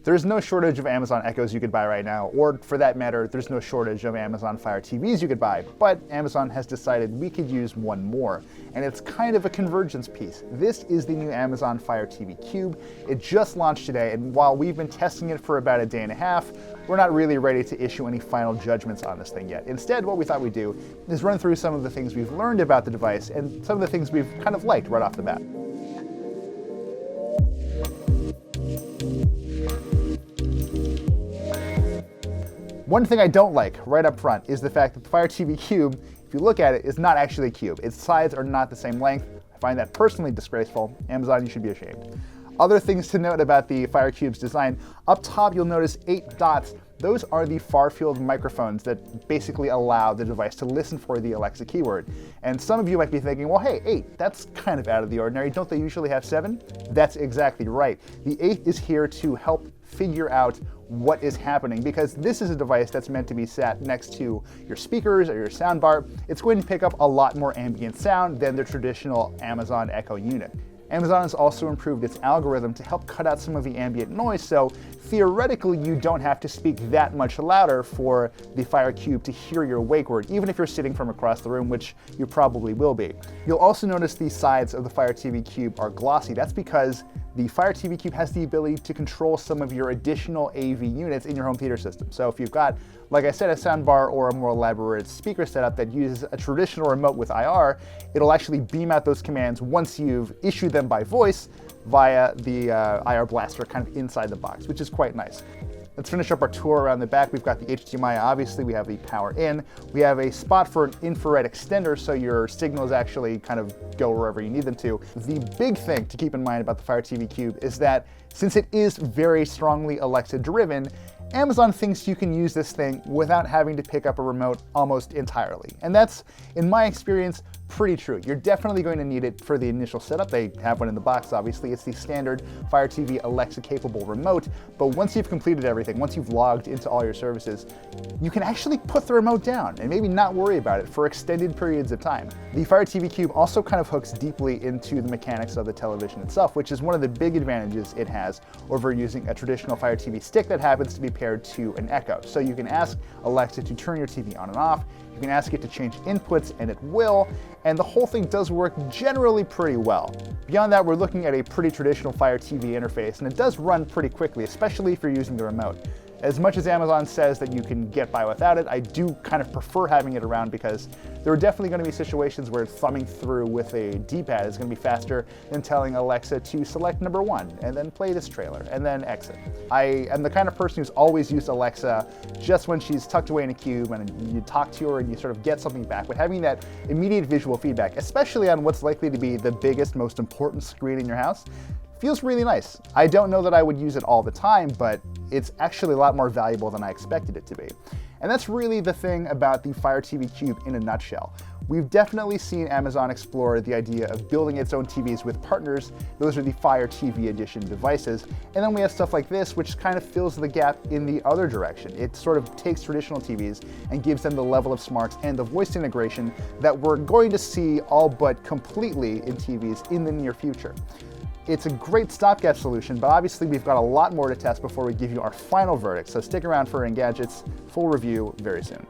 There's no shortage of Amazon Echoes you could buy right now, or for that matter, there's no shortage of Amazon Fire TVs you could buy, but Amazon has decided we could use one more, and it's kind of a convergence piece. This is the new Amazon Fire TV Cube. It just launched today, and while we've been testing it for about a day and a half, we're not really ready to issue any final judgments on this thing yet. Instead, what we thought we'd do is run through some of the things we've learned about the device and some of the things we've kind of liked right off the bat. One thing I don't like right up front is the fact that the Fire TV Cube, if you look at it, is not actually a cube. Its sides are not the same length. I find that personally disgraceful. Amazon, you should be ashamed. Other things to note about the Fire Cube's design, up top you'll notice 8 dots. Those are the far-field microphones that basically allow the device to listen for the Alexa keyword. And some of you might be thinking, well, hey, 8, that's kind of out of the ordinary. Don't they usually have 7? That's exactly right. The 8 is here to help figure out what is happening, because this is a device that's meant to be sat next to your speakers or your soundbar. It's going to pick up a lot more ambient sound than the traditional Amazon Echo unit. Amazon has also improved its algorithm to help cut out some of the ambient noise, so theoretically you don't have to speak that much louder for the Fire Cube to hear your wake word, even if you're sitting from across the room, which you probably will be. You'll also notice the sides of the Fire TV Cube are glossy. That's because the Fire TV Cube has the ability to control some of your additional AV units in your home theater system. So if you've got, like I said, a soundbar or a more elaborate speaker setup that uses a traditional remote with IR, it'll actually beam out those commands once you've issued them by voice via the IR blaster kind of inside the box, which is quite nice. Let's finish up our tour around the back. We've got the HDMI, obviously, we have the power in. We have a spot for an infrared extender, so your signals actually kind of go wherever you need them to. The big thing to keep in mind about the Fire TV Cube is that since it is very strongly Alexa driven, Amazon thinks you can use this thing without having to pick up a remote almost entirely. And that's, in my experience, pretty true. You're definitely going to need it for the initial setup. They have one in the box, obviously. It's the standard Fire TV Alexa-capable remote. But once you've completed everything, once you've logged into all your services, you can actually put the remote down and maybe not worry about it for extended periods of time. The Fire TV Cube also kind of hooks deeply into the mechanics of the television itself, which is one of the big advantages it has over using a traditional Fire TV stick that happens to be paired to an Echo. So you can ask Alexa to turn your TV on and off. You can ask it to change inputs, and it will, and the whole thing does work generally pretty well. Beyond that, we're looking at a pretty traditional Fire TV interface, and it does run pretty quickly, especially if you're using the remote. As much as Amazon says that you can get by without it, I do kind of prefer having it around because there are definitely going to be situations where thumbing through with a D-pad is going to be faster than telling Alexa to select number 1 and then play this trailer and then exit. I am the kind of person who's always used Alexa just when she's tucked away in a cube and you talk to her and you sort of get something back, but having that immediate visual feedback, especially on what's likely to be the biggest, most important screen in your house, feels really nice. I don't know that I would use it all the time, but it's actually a lot more valuable than I expected it to be. And that's really the thing about the Fire TV Cube in a nutshell. We've definitely seen Amazon explore the idea of building its own TVs with partners. Those are the Fire TV Edition devices. And then we have stuff like this, which kind of fills the gap in the other direction. It sort of takes traditional TVs and gives them the level of smarts and the voice integration that we're going to see all but completely in TVs in the near future. It's a great stopgap solution, but obviously we've got a lot more to test before we give you our final verdict, so stick around for Engadget's full review very soon.